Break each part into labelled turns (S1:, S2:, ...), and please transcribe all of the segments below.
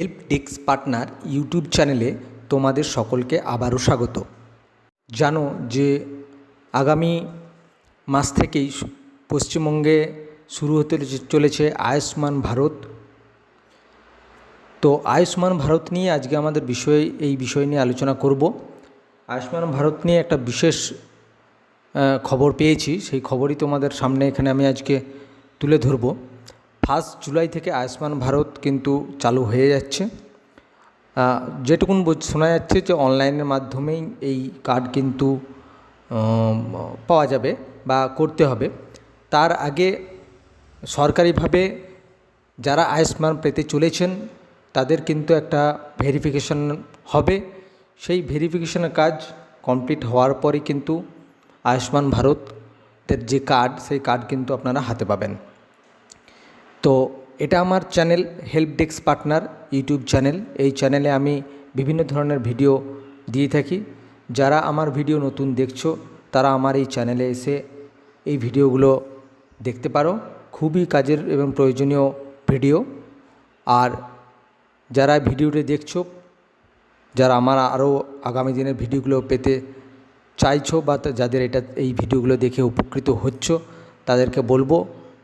S1: Help desk partner YouTube চ্যানেলে তোমাদের সকলকে আবারও স্বাগত। জানো যে আগামী মাস থেকেই পশ্চিমবঙ্গে শুরু হতে চলেছে আয়ুষ্মান ভারত। তো আয়ুষ্মান ভারত নিয়ে আজকে আমাদের এই বিষয় নিয়ে আলোচনা করব। আয়ুষ্মান ভারত নিয়ে একটা বিশেষ খবর পেয়েছি, সেই খবরই তোমাদের সামনে এখানে আমি আজকে তুলে ধরব। 1 জুলাই থেকে আয়ুষ্মান ভারত কিন্তু চালু হয়ে যাচ্ছে। যেটুকুন শোনা যাচ্ছে যে অনলাইনের মাধ্যমেই এই কার্ড কিন্তু পাওয়া যাবে বা করতে হবে। তার আগে সরকারিভাবে যারা আয়ুষ্মান পেতে চলেছেন তাদের কিন্তু একটা ভেরিফিকেশন হবে। সেই ভেরিফিকেশনের কাজ কমপ্লিট হওয়ার পরে কিন্তু আয়ুষ্মান ভারতের যে কার্ড, সেই কার্ড কিন্তু আপনারা হাতে পাবেন। তো এটা আমার channel help desk partner YouTube channel. এই চ্যানেলে আমি বিভিন্ন ধরনের ভিডিও দিয়ে থাকি। যারা আমার ভিডিও নতুন দেখছো তারা আমার এই চ্যানেলে এসে এই ভিডিওগুলো দেখতে পারো। খুবই কাজের এবং প্রয়োজনীয় ভিডিও। আর যারা ভিডিওটি দেখছো, যারা আমার আরও আগামী দিনের ভিডিওগুলো পেতে চাইছো বা যাদের এই ভিডিওগুলো দেখে উপকৃত হচ্ছ, তাদেরকে বলবো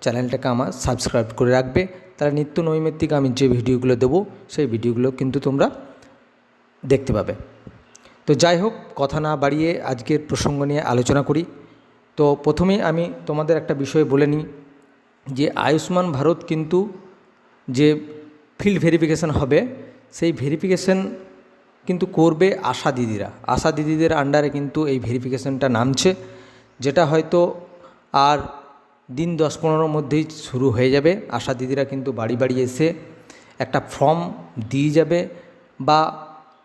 S1: চ্যানেলটাকে আমার সাবস্ক্রাইব করে রাখবে। তারা নিত্য নৈমিত্তিক আমি যে ভিডিওগুলো দেবো সেই ভিডিওগুলো কিন্তু তোমরা দেখতে পাবে। তো যাই হোক, কথা না বাড়িয়ে আজকের প্রসঙ্গ নিয়ে আলোচনা করি। তো প্রথমেই আমি তোমাদের একটা বিষয় বলে নিই যে আয়ুষ্মান ভারত কিন্তু যে ফিল্ড ভেরিফিকেশন হবে, সেই ভেরিফিকেশন কিন্তু করবে আশা দিদিরা। আশা দিদিদের আন্ডারে কিন্তু এই ভেরিফিকেশনটা নামছে, যেটা হয়তো আর দিন 10-15 মধ্যেই শুরু হয়ে যাবে। আশা দিদিরা কিন্তু বাড়ি বাড়ি এসে একটা ফর্ম দিয়ে যাবে, বা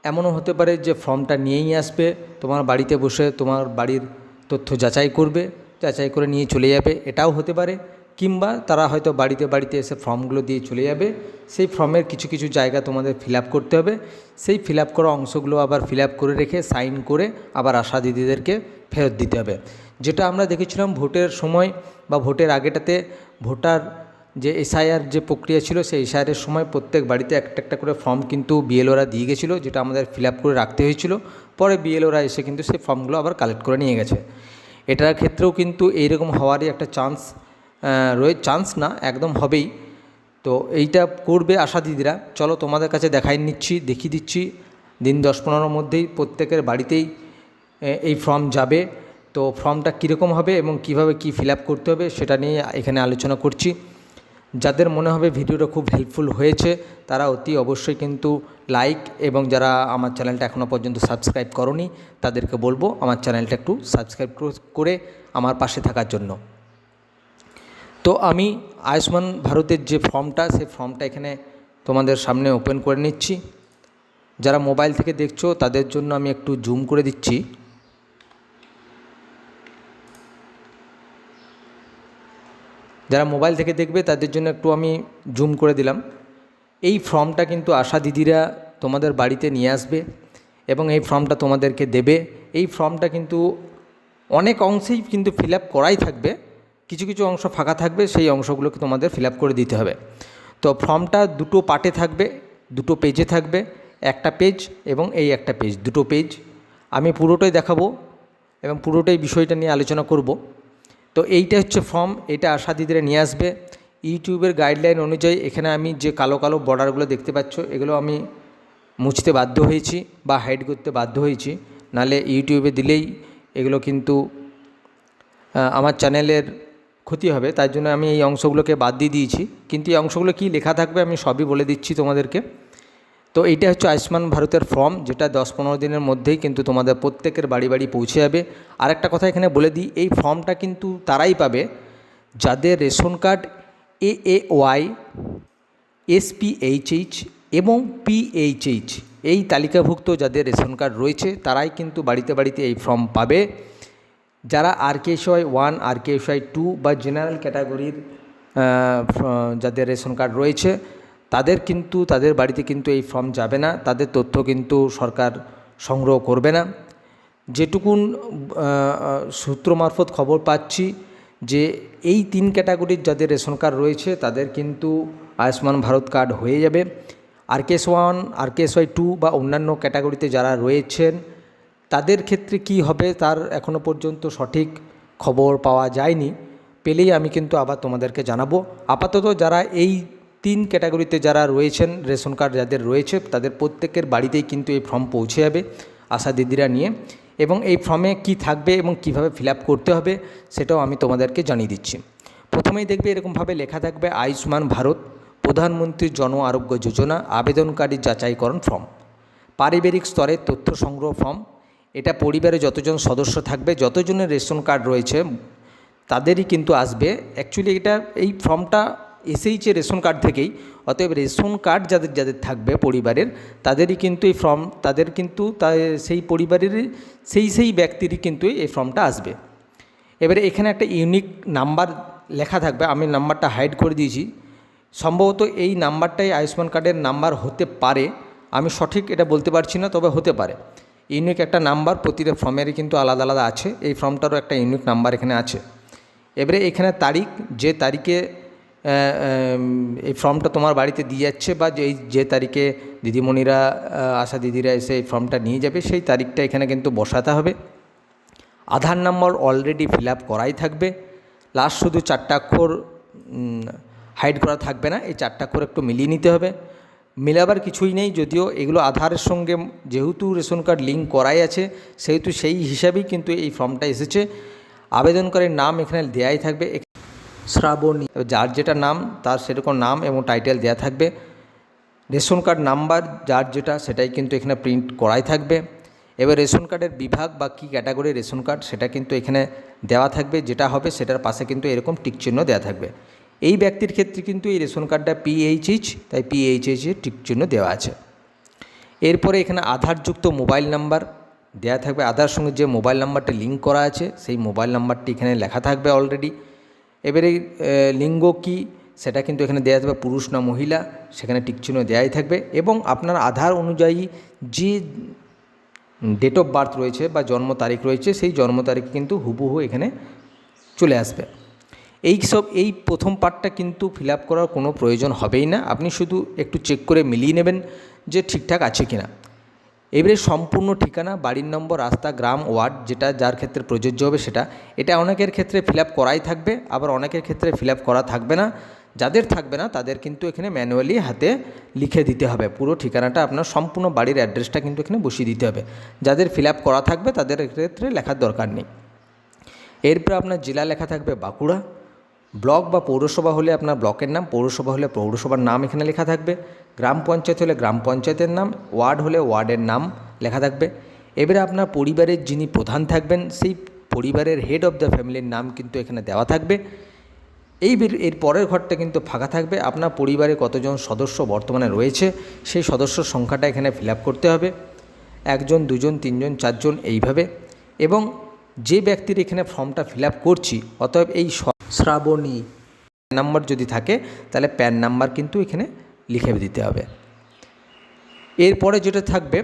S1: এমনও হতে পারে যে ফর্মটা নিয়েই আসবে, তোমার বাড়িতে বসে তোমার বাড়ির তথ্য যাচাই করবে, যাচাই করে নিয়ে চলে যাবে, এটাও হতে পারে। কিংবা তারা হয়তো বাড়িতে বাড়িতে এসে ফর্মগুলো দিয়ে চলে যাবে। সেই ফর্মের কিছু কিছু জায়গা তোমাদের ফিল আপ করতে হবে। সেই ফিল আপ করা অংশগুলো আবার ফিল আপ করে রেখে সাইন করে আবার আশা দিদিদেরকে ফেরত দিতে হবে। যেটা আমরা দেখেছিলাম ভোটের সময় বা ভোটের আগেটাতে, ভোটার যে এসআইআর যে প্রক্রিয়া ছিল, সেই এসআইআরের সময় প্রত্যেক বাড়িতে একটা একটা করে ফর্ম কিন্তু বিএলওরা দিয়ে গেছিলো, যেটা আমাদের ফিল আপ করে রাখতে হয়েছিল। পরে বিএলওরা এসে কিন্তু সেই ফর্মগুলো আবার কালেক্ট করে নিয়ে গেছে। এটার ক্ষেত্রেও কিন্তু এইরকম হওয়ারই একটা চান্স না, একদম হবেই। তো এইটা করবে আশা দিদিরা। চলো তোমাদের কাছে দেখিয়ে দিচ্ছি দিন 10-15 মধ্যেই প্রত্যেকের বাড়িতেই এই ফর্ম যাবে। তো ফর্মটা কীরকম হবে এবং কিভাবে কি ফিল আপ করতে হবে সেটা নিয়ে এখানে আলোচনা করছি। যাদের মনে হবে ভিডিওটা খুব হেল্পফুল হয়েছে তারা অতি অবশ্যই কিন্তু লাইক, এবং যারা আমার চ্যানেলটা এখনও পর্যন্ত সাবস্ক্রাইব করোনি তাদেরকে বলবো আমার চ্যানেলটা একটু সাবস্ক্রাইব করে আমার পাশে থাকার জন্য। তো আমি আয়ুষ্মান ভারতের যে ফর্মটা, সেই ফর্মটা এখানে তোমাদের সামনে ওপেন করে নিচ্ছি। যারা মোবাইল থেকে দেখছো তাদের জন্য আমি একটু জুম করে দিচ্ছি। যারা মোবাইল থেকে দেখবে তাদের জন্য একটু আমি জুম করে দিলাম। এই ফর্মটা কিন্তু আশা দিদিরা তোমাদের বাড়িতে নিয়ে আসবে এবং এই ফর্মটা তোমাদেরকে দেবে। এই ফর্মটা কিন্তু অনেক অংশেই কিন্তু ফিল আপ করাই থাকবে, কিছু কিছু অংশ ফাঁকা থাকবে, সেই অংশগুলোকে তোমাদের ফিল আপ করে দিতে হবে। তো ফর্মটা দুটো পার্টে থাকবে, দুটো পেজে থাকবে, একটা পেজ এবং এই একটা পেজ, দুটো পেজ। আমি পুরোটাই দেখাবো এবং পুরোটাই বিষয়টা নিয়ে আলোচনা করব। তো এইটা হচ্ছে ফর্ম, এটা আশা দিদিরা নিয়ে আসবে। ইউটিউবের গাইডলাইন অনুযায়ী এখানে আমি যে কালো কালো বর্ডারগুলো দেখতে পাচ্ছ, এগুলো আমি মুছতে বাধ্য হয়েছি বা হাইড করতে বাধ্য হয়েছি, নাহলে ইউটিউবে দিলেই এগুলো কিন্তু আমার চ্যানেলের ক্ষতি হবে। তার জন্য আমি এই অংশগুলোকে বাদ দিয়ে দিয়েছি, কিন্তু এই অংশগুলো কী লেখা থাকবে আমি সবই বলে দিচ্ছি তোমাদেরকে। তো এইটা হচ্ছে আয়ুষ্মান ভারতের ফর্ম, যেটা 10-15 দিনের মধ্যেই কিন্তু তোমাদের প্রত্যেকের বাড়ি বাড়ি পৌঁছে যাবে। আর একটা কথা এখানে বলে দিই, এই ফর্মটা কিন্তু তারাই পাবে যাদের রেশন কার্ড AAY, SPHH এবং PHH এই তালিকাভুক্ত যাদের রেশন কার্ড রয়েছে তারাই কিন্তু বাড়িতে বাড়িতে এই ফর্ম পাবে। যারা RKSY 1, RKSY 2 বা জেনারেল ক্যাটাগরির যাদের রেশন কার্ড রয়েছে তাদের বাড়িতে কিন্তু এই ফর্ম যাবে না, তাদের তথ্য কিন্তু সরকার সংগ্রহ করবে না। যেটুকুন সূত্র মারফত খবর পাচ্ছি যে এই 3 ক্যাটাগরির যাদের রেশন কার্ড রয়েছে তাদের কিন্তু আয়ুষ্মান ভারত কার্ড হয়ে যাবে। RKS1 RKS2 বা অন্যান্য ক্যাটাগরিতে যারা রয়েছেন তাদের ক্ষেত্রে কি হবে তার এখনও পর্যন্ত সঠিক খবর পাওয়া যায়নি। পেলেই আমি কিন্তু আবার তোমাদেরকে জানাবো। আপাতত যারা এই 3 ক্যাটাগরিতে যারা রয়েছেন, রেশন কার্ড যাদের রয়েছে তাদের প্রত্যেকের বাড়িতেই কিন্তু এই ফর্ম পৌঁছে যাবে আশা দিদিরা নিয়ে, এবং এই ফর্মে কি থাকবে এবং কিভাবে ফিল আপ করতে হবে সেটাও আমি তোমাদেরকে জানিয়ে দিচ্ছি। প্রথমেই দেখবে এরকমভাবে লেখা থাকবে আয়ুষ্মান ভারত প্রধানমন্ত্রী জন আরোগ্য যোজনা আবেদনকারী যাচাইকরণ ফর্ম, পারিবারিক স্তরে তথ্য সংগ্রহ ফর্ম। এটা পরিবারে যতজন সদস্য থাকবে, যতজনের রেশন কার্ড রয়েছে তাদেরই কিন্তু আসবে। অ্যাকচুয়ালি এটা এই ফর্মটা এসেইছে রেশন কার্ড থেকেই, অতএব রেশন কার্ড যাদের যাদের থাকবে পরিবারের তাদেরই কিন্তু এই ফর্ম, তাদের কিন্তু সেই পরিবারের সেই ব্যক্তিরই কিন্তু এই ফর্মটা আসবে। এবারে এখানে একটা ইউনিক নাম্বার লেখা থাকবে, আমি নাম্বারটা হাইড করে দিয়েছি। সম্ভবত এই নাম্বারটাই আয়ুষ্মান কার্ডের নাম্বার হতে পারে, আমি সঠিক এটা বলতে পারছি না, তবে হতে পারে। ইউনিক একটা নাম্বার প্রতিটা ফর্মেরই কিন্তু আলাদা আলাদা আছে, এই ফর্মটারও একটা ইউনিক নাম্বার এখানে আছে। এবারে এখানে তারিখ, যে তারিখে এই ফর্মটা তোমার বাড়িতে দিয়ে যাচ্ছে বা যে তারিখে দিদিমণিরা আশা দিদিরা এসে এই ফর্মটা নিয়ে যাবে সেই তারিখটা এখানে কিন্তু বসাতে হবে। আধার নম্বর অলরেডি ফিল আপ করাই থাকবে, লাস্ট শুধু 4টা অক্ষর হাইড করা থাকবে না, এই 4টা অক্ষর একটু মিলিয়ে নিতে হবে। মিলাবার কিছুই নেই, যদিও এগুলো আধারের সঙ্গে যেহেতু রেশন কার্ড লিঙ্ক করাই আছে সেহেতু সেই হিসাবেই কিন্তু এই ফর্মটা এসেছে। আবেদনকারীর নাম এখানে দেয়াই থাকবে, শ্রাবণী, যার যেটা নাম তার সেরকম নাম এবং টাইটেল দেয়া থাকবে। রেশন কার্ড নাম্বার যার যেটা সেটাই কিন্তু এখানে প্রিন্ট করাই থাকবে। এবার রেশন কার্ডের বিভাগ বা কী ক্যাটাগরি রেশন কার্ড সেটা কিন্তু এখানে দেওয়া থাকবে, যেটা হবে সেটার পাশে কিন্তু এরকম টিকচিহ্ন দেওয়া থাকবে। এই ব্যক্তির ক্ষেত্রে কিন্তু এই রেশন কার্ডটা PHH, তাই PHH এর টিকচিহ্ন দেওয়া আছে। এরপরে এখানে আধারযুক্ত মোবাইল নাম্বার দেওয়া থাকবে, আধার সঙ্গে যে মোবাইল নাম্বারটা লিঙ্ক করা আছে সেই মোবাইল নাম্বারটি এখানে লেখা থাকবে অলরেডি। এবারে লিঙ্গ কী সেটা কিন্তু এখানে দেওয়া থাকবে, পুরুষ না মহিলা সেখানে টিকচিহ্ন দেওয়াই থাকবে। এবং আপনার আধার অনুযায়ী যে ডেট অফ বার্থ রয়েছে বা জন্ম তারিখ রয়েছে সেই জন্ম তারিখ কিন্তু হুবহু এখানে চলে আসবে। এই প্রথম পার্টটা কিন্তু ফিল আপ করার কোনো প্রয়োজন হবেই না, আপনি শুধু একটু চেক করে মিলিয়ে নেবেন যে ঠিকঠাক আছে কিনা। এবারে সম্পূর্ণ ঠিকানা, বাড়ির নম্বর, রাস্তা, গ্রাম, ওয়ার্ড যেটা যার ক্ষেত্রে প্রযোজ্য হবে সেটা, এটা অনেকের ক্ষেত্রে ফিল আপ করাই থাকবে, আবার অনেকের ক্ষেত্রে ফিল আপ করা থাকবে না। যাদের থাকবে না তাদের কিন্তু এখানে ম্যানুয়ালি হাতে লিখে দিতে হবে, পুরো ঠিকানাটা আপনার সম্পূর্ণ বাড়ির অ্যাড্রেসটা কিন্তু এখানে বসিয়ে দিতে হবে। যাদের ফিল আপ করা থাকবে তাদের ক্ষেত্রে লেখার দরকার নেই। এরপর আপনার জেলা লেখা থাকবে বাঁকুড়া, ব্লক বা পৌরসভা হলে আপনার ব্লকের নাম, পৌরসভা হলে পৌরসভার নাম এখানে লেখা থাকবে, গ্রাম পঞ্চায়েত হলে গ্রাম পঞ্চায়েতের নাম, ওয়ার্ড হলে ওয়ার্ডের নাম লেখা থাকবে। এবারে আপনার পরিবারের যিনি প্রধান থাকবেন সেই পরিবারের হেড অফ দ্য ফ্যামিলির নাম কিন্তু এখানে দেওয়া থাকবে। এর পরের ঘরটা কিন্তু ফাঁকা থাকবে, আপনার পরিবারে কতজন সদস্য বর্তমানে রয়েছে সেই সদস্যর সংখ্যাটা এখানে ফিল আপ করতে হবে, 1 জন 2 জন 3 জন 4 জন এইভাবে। এবং যে ব্যক্তির এখানে ফর্মটা ফিল আপ করছি, অতএব এই শ্রাবণী নাম্বার যদি থাকে তাহলে প্যান নাম্বার কিন্তু এখানে লিখে দিতে হবে। এরপরে যেটা থাকবে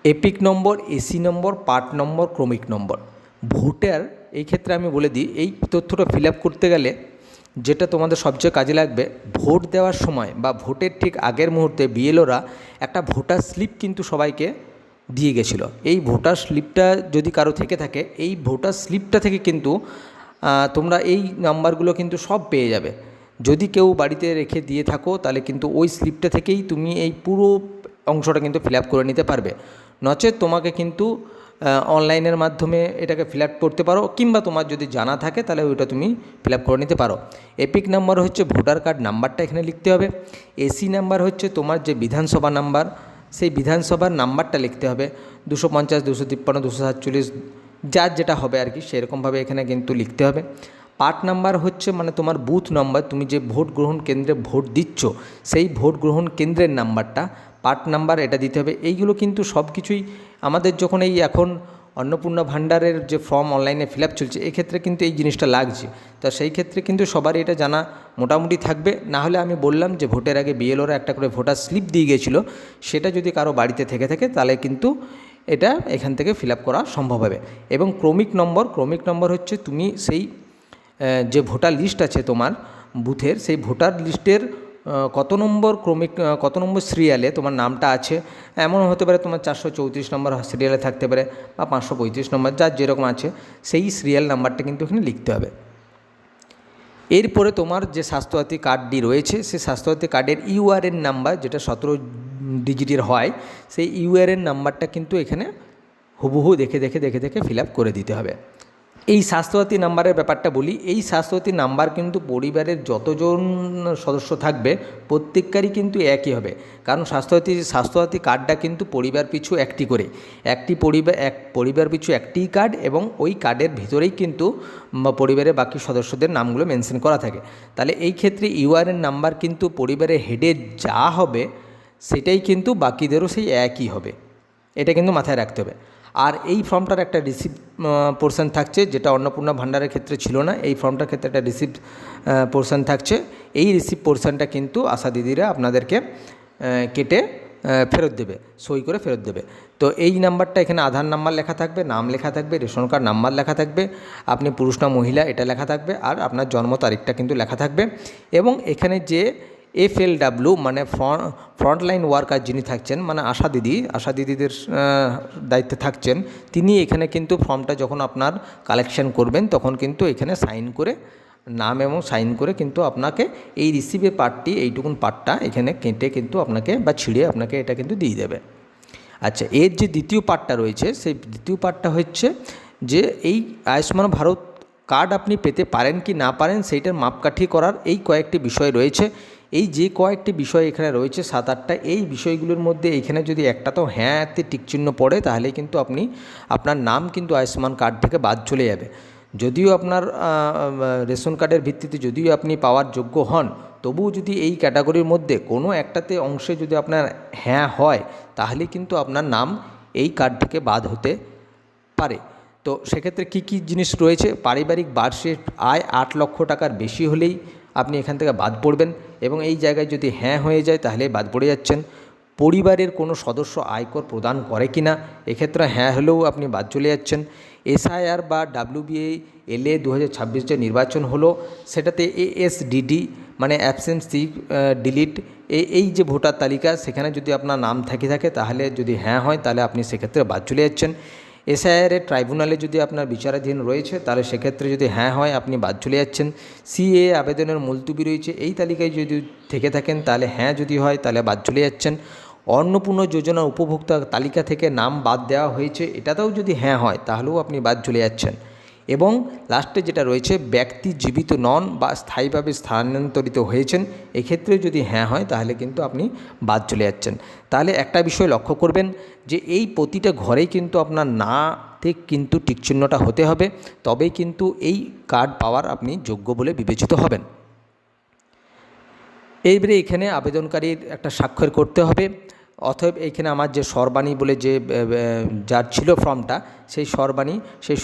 S1: এপিক নম্বর, এসি নম্বর, পার্ট নম্বর, ক্রমিক নম্বর। ভোটার এই ক্ষেত্রে আমি বলে দিই, এই তথ্যটা ফিল আপ করতে গেলে যেটা তোমাদের সবচেয়ে কাজে লাগবে, ভোট দেওয়ার সময় বা ভোটের ঠিক আগের মুহূর্তে বিএলওরা একটা ভোটার স্লিপ কিন্তু সবাইকে দিয়ে গেছিলো। এই ভোটার স্লিপটা যদি কারো থেকে থাকে, এই ভোটার স্লিপটা থেকে কিন্তু তোমরা এই নাম্বারগুলো কিন্তু সব পেয়ে যাবে। যদি কেউ বাড়িতে রেখে দিয়ে থাকো তাহলে কিন্তু ওই স্লিপটা থেকেই তুমি এই পুরো অংশটা কিন্তু ফিল আপ করে নিতে পারবে। নচেত তোমাকে কিন্তু অনলাইনের মাধ্যমে এটাকে ফিল আপ করতে পারো, কিংবা তোমার যদি জানা থাকে তাহলে ওইটা তুমি ফিল আপ করে নিতে পারো। এপিক নাম্বার হচ্ছে ভোটার কার্ড নাম্বারটা এখানে লিখতে হবে। এসি নাম্বার হচ্ছে তোমার যে বিধানসভা নাম্বার, সেই বিধানসভার নাম্বারটা লিখতে হবে, 250, 253, 247 যার যেটা হবে আর কি সেরকমভাবে এখানে কিন্তু লিখতে হবে। পার্ট নাম্বার হচ্ছে মানে তোমার বুথ নাম্বার, তুমি যে ভোট গ্রহণ কেন্দ্রে ভোট দিচ্ছ সেই ভোট গ্রহণ কেন্দ্রের নাম্বারটা, পার্ট নাম্বার এটা দিতে হবে। এইগুলো কিন্তু সব কিছুই আমাদের যখন এই এখন অন্নপূর্ণা ভাণ্ডারের যে ফর্ম অনলাইনে ফিল আপ চলছে এক্ষেত্রে কিন্তু এই জিনিসটা লাগছে, তো সেই ক্ষেত্রে কিন্তু সবারই এটা জানা মোটামুটি থাকবে। না হলে আমি বললাম যে ভোটের আগে বিএলওরা একটা করে ভোটার স্লিপ দিয়ে গিয়েছিলো, সেটা যদি কারো বাড়িতে থেকে থাকে তাহলে কিন্তু এটা এখান থেকে ফিল আপ করা সম্ভব হবে। এবং ক্রমিক নম্বর হচ্ছে তুমি সেই যে ভোটার লিস্ট আছে তোমার বুথের, সেই ভোটার লিস্টের কত নম্বর ক্রমিক কত নম্বর সিরিয়ালে তোমার নামটা আছে। এমন হতে পারে তোমার 434 নম্বর সিরিয়ালে থাকতে পারে বা 535 নম্বর, যার যেরকম আছে সেই সিরিয়াল নাম্বারটা কিন্তু এখানে লিখতে হবে। এরপরে তোমার যে স্বাস্থ্যসাথী কার্ডটি রয়েছে সেই স্বাস্থ্যসাথী কার্ডের ইউআরএন নাম্বার, যেটা 17 ডিজিটের হয়, সেই ইউআরএন নাম্বারটা কিন্তু এখানে হুবহু দেখে ফিল আপ করে দিতে হবে। এই স্বাস্থ্যসাথী নাম্বারের ব্যাপারটা বলি। এই স্বাস্থ্যসাথী নাম্বার কিন্তু পরিবারের যতজন সদস্য থাকবে প্রত্যেককারই কিন্তু একই হবে, কারণ স্বাস্থ্যসাথী কার্ডটা কিন্তু পরিবার পিছু একটি করে, পরিবার পিছু একটি কার্ড, এবং ওই কার্ডের ভিতরেই কিন্তু পরিবারের বাকি সদস্যদের নামগুলো মেনশন করা থাকে। তাহলে এই ক্ষেত্রে ইউআরএন নাম্বার কিন্তু পরিবারের হেডে যা হবে সেটাই কিন্তু বাকিদেরও সেই একই হবে, এটা কিন্তু মাথায় রাখতে হবে। আর এই ফর্মটার একটা রিসিপ্ট পোর্শন থাকছে, যেটা অন্নপূর্ণা ভাণ্ডারের ক্ষেত্রে ছিল না। এই ফর্মটার ক্ষেত্রে একটা রিসিপ্ট পোর্শন থাকছে। এই রিসিপ্ট পোর্শনটা কিন্তু আশা দিদিরা আপনাদেরকে কেটে ফেরত দেবে, সই করে ফেরত দেবে। তো এই নাম্বারটা এখানে আধার নাম্বার লেখা থাকবে, নাম লেখা থাকবে, রেশন কার্ড নাম্বার লেখা থাকবে, আপনি পুরুষ না মহিলা এটা লেখা থাকবে, আর আপনার জন্ম তারিখটা কিন্তু লেখা থাকবে। এবং এখানে যে FLW মানে ফ্রন্টলাইন ওয়ার্কার যিনি থাকছেন, মানে আশা দিদিদের দায়িত্বে থাকছেন, তিনি এখানে কিন্তু ফর্মটা যখন আপনার কালেকশন করবেন তখন কিন্তু এখানে সাইন করে নাম এবং সাইন করে কিন্তু আপনাকে এই রিসিভের পার্টটি, এইটুকুন পার্টটা এখানে কেটে কিন্তু আপনাকে বা ছিঁড়ে আপনাকে এটা কিন্তু দিয়ে দেবে। আচ্ছা, এর যে দ্বিতীয় পার্টটা রয়েছে সেই দ্বিতীয় পার্টটা হচ্ছে যে এই আয়ুষ্মান ভারত কার্ড আপনি পেতে পারেন কি না পারেন সেইটার মাপকাঠি করার এই কয়েকটি বিষয় রয়েছে। এই যে কয়েকটি বিষয় এখানে রয়েছে 7-8টা, এই বিষয়গুলোর মধ্যে এখানে যদি একটা তো হ্যাঁতে টিকচিহ্ন পড়ে তাহলে কিন্তু আপনার নাম কিন্তু আয়ুষ্মান কার্ড থেকে বাদ চলে যাবে। যদিও আপনার রেশন কার্ডের ভিত্তিতে যদিও আপনি পাওয়ার যোগ্য হন, তবুও যদি এই ক্যাটাগরির মধ্যে কোনো একটাতে অংশে যদি আপনার হ্যাঁ হয় তাহলে কিন্তু আপনার নাম এই কার্ড থেকে বাদ হতে পারে। তো সেক্ষেত্রে কী জিনিস রয়েছে, পারিবারিক বার্ষিক আয় 8 লক্ষ টাকার বেশি হলেই আপনি এখান থেকে বাদ পড়বেন, এবং এই জায়গায় যদি হ্যাঁ হয়ে যায় তাহলে বাদ পড়ে যাচ্ছেন। পরিবারের কোনো সদস্য আয়কর প্রদান করে কি না, এক্ষেত্রে হ্যাঁ হলেও আপনি বাদ চলে যাচ্ছেন। SIR বা WBA-LA 2026 যে নির্বাচন হলো সেটাতে ASDD মানে অ্যাবসেন্স সিক ডিলিট, এই যে ভোটার তালিকা সেখানে যদি আপনার নাম থাকে তাহলে যদি হ্যাঁ হয় তাহলে আপনি সেক্ষেত্রে বাদ চলে যাচ্ছেন। SIR এর ট্রাইব্যুনালে যদি আপনার বিচারাধীন রয়েছে তাহলে সেক্ষেত্রে যদি হ্যাঁ হয় আপনি বাদ চলে যাচ্ছেন। CA আবেদনের মুলতুবি রয়েছে এই তালিকায় যদি থেকে থাকেন তাহলে হ্যাঁ যদি হয় তাহলে বাদ চলে যাচ্ছেন। অন্নপূর্ণা যোজনা উপভোক্তা তালিকা থেকে নাম বাদ দেওয়া হয়েছে এটাতেও যদি হ্যাঁ হয় তাহলেও আপনি বাদ চলে যাচ্ছেন। এবং লাস্টে যেটা রয়েছে ব্যক্তি জীবিত নন বা স্থায়ীভাবে স্থানান্তরিত হয়েছেন, এক্ষেত্রে যদি হ্যাঁ হয় তাহলে কিন্তু আপনি বাদ চলে যাচ্ছেন। তাহলে একটা বিষয় লক্ষ্য করবেন যে এই প্রতিটা ঘরেই কিন্তু আপনার নাতে কিন্তু টিকচিহ্নটা হতে হবে, তবেই কিন্তু এই কার্ড পাওয়ার আপনি যোগ্য বলে বিবেচিত হবেন। এইবারে এখানে আবেদনকারীর একটা স্বাক্ষর করতে হবে। অতএব এইখানে আমার যে সরবাণী বলে যে যার ছিল ফর্মটা সেই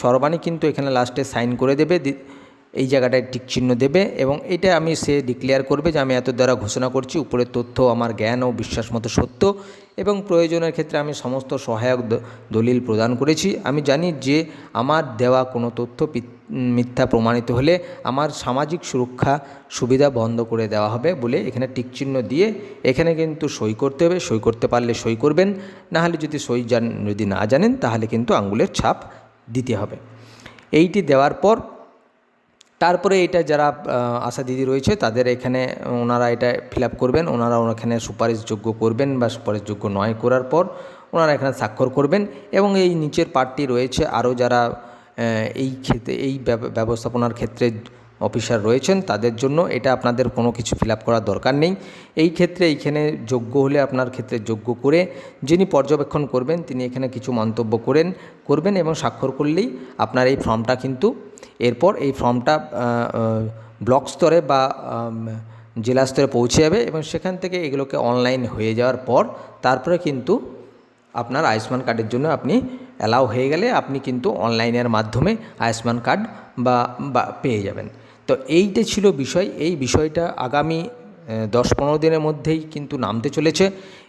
S1: সরবাণী কিন্তু এখানে লাস্টে সাইন করে দেবে, এই জায়গাটায় টিক চিহ্ন দেবে, এবং এটা সে ডিক্লেয়ার করবে যে আমি এত দ্বারা ঘোষণা করছি উপরের তথ্য আমার জ্ঞান ও বিশ্বাস মতো সত্য, এবং প্রয়োজনের ক্ষেত্রে আমি সমস্ত সহায়ক দলিল প্রদান করেছি। আমি জানি যে আমার দেওয়া কোনো তথ্য মিথ্যা প্রমাণিত হলে আমার সামাজিক সুরক্ষা সুবিধা বন্ধ করে দেওয়া হবে বলে এখানে টিকচিহ্ন দিয়ে এখানে কিন্তু সই করতে হবে। সই করতে পারলে সই করবেন, নাহলে যদি যদি না জানেন তাহলে কিন্তু আঙুলের ছাপ দিতে হবে। এইটি দেওয়ার পর তারপরে এটা যারা আশা দিদি রয়েছে তাদের এখানে ওনারা এটা ফিল আপ করবেন, ওনারা ওখানে সুপারিশযোগ্য করবেন বা সুপারিশযোগ্য নয় করার পর ওনারা এখানে স্বাক্ষর করবেন। এবং এই নিচের পার্টটি রয়েছে আরও যারা এই ব্যবস্থাপনার ক্ষেত্রে অফিসার রয়েছেন তাদের জন্য এটা আপনাদের কোনো কিছু ফিল আপ করার দরকার নেই। এই ক্ষেত্রে এইখানে যোগ্য হলে আপনার ক্ষেত্রে যোগ্য করে যিনি পর্যবেক্ষণ করবেন তিনি এখানে কিছু মন্তব্য করবেন এবং স্বাক্ষর করলেই আপনার এই ফর্মটা কিন্তু এরপর এই ফর্মটা ব্লক স্তরে বা জেলা স্তরে পৌঁছে যাবে, এবং সেখান থেকে এগুলোকে অনলাইন হয়ে যাওয়ার পর তারপরে কিন্তু আপনার আয়ুষ্মান কার্ডের জন্য আপনি অ্যালাউ হয়ে গেলে আপনি কিন্তু অনলাইনের মাধ্যমে আয়ুষ্মান কার্ড বা পেয়ে যাবেন। তো এইটা ছিল বিষয়। এই বিষয়টা আগামী 10-15 দিনের মধ্যেই কিন্তু নামতে চলেছে।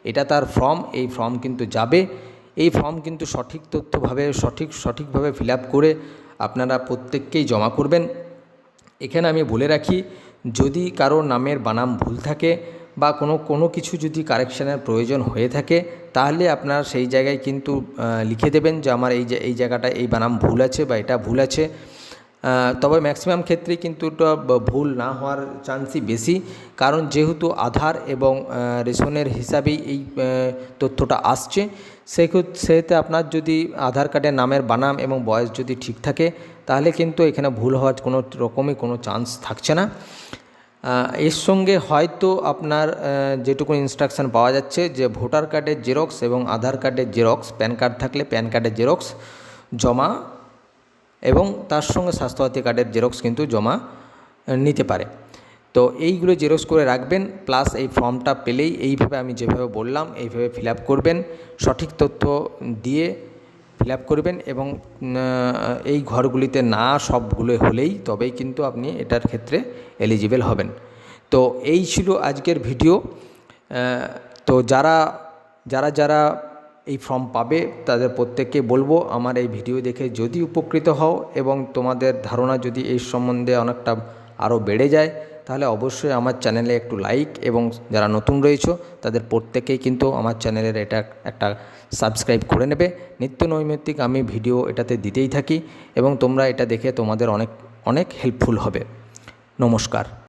S1: এটা তার ফর্ম, এই ফর্ম কিন্তু যাবে। এই ফর্ম কিন্তু সঠিক তথ্যভাবে সঠিকভাবে ফিল আপ করে আপনারা প্রত্যেককেই জমা করবেন। এখানে আমি বলে রাখি, যদি কারো নামের বানাম ভুল থাকে বা কোনো কিছু যদি কারেকশানের প্রয়োজন হয়ে থাকে তাহলে আপনার সেই জায়গায় কিন্তু লিখে দেবেন যে আমার এই জায়গাটা এই বানাম ভুল আছে বা এটা ভুল আছে। তবে ম্যাক্সিমাম ক্ষেত্রেই কিন্তু এটা ভুল না হওয়ার চান্সই বেশি, কারণ যেহেতু আধার এবং রেশনের হিসাবেই এই তথ্যটা আসছে, সেহেতু আপনার যদি আধার কার্ডের নামের বানাম এবং বয়স যদি ঠিক থাকে তাহলে কিন্তু এখানে ভুল হওয়ার কোনো রকমই কোনো চান্স থাকছে না। এর সঙ্গে হয়তো আপনার যেটুকু ইনস্ট্রাকশান পাওয়া যাচ্ছে যে ভোটার কার্ডের জেরক্স এবং আধার কার্ডের জেরক্স, প্যান কার্ড থাকলে প্যান কার্ডের জেরক্স জমা এবং তার সঙ্গে স্বাস্থ্যসাথী কার্ডের জেরক্স কিন্তু জমা নিতে পারে। তো এইগুলো জেরক্স করে রাখবেন, প্লাস এই ফর্মটা পেলেই এইভাবে আমি যেভাবে বললাম এইভাবে ফিল আপ করবেন, সঠিক তথ্য দিয়ে ফিল আপ করবেন এবং এই ঘরগুলিতে না সবগুলো হলেই তবেই কিন্তু আপনি এটার ক্ষেত্রে এলিজিবল হবেন। তো এই ছিল আজকের ভিডিও। তো যারা এই ফর্ম পাবে তাদের প্রত্যেককে বলবো আমার এই ভিডিও দেখে যদি উপকৃত হও এবং তোমাদের ধারণা যদি এই সম্বন্ধে অনেকটা আরও বেড়ে যায় তাহলে অবশ্যই আমার চ্যানেলে একটু লাইক, এবং যারা নতুন রয়েছে তাদের প্রত্যেকেই কিন্তু আমার চ্যানেলের এটা একটা সাবস্ক্রাইব করে নেবে। নিত্য নৈমিত্তিক আমি ভিডিও এটাতে দিতেই থাকি এবং তোমরা এটা দেখে তোমাদের অনেক হেল্পফুল হবে। নমস্কার।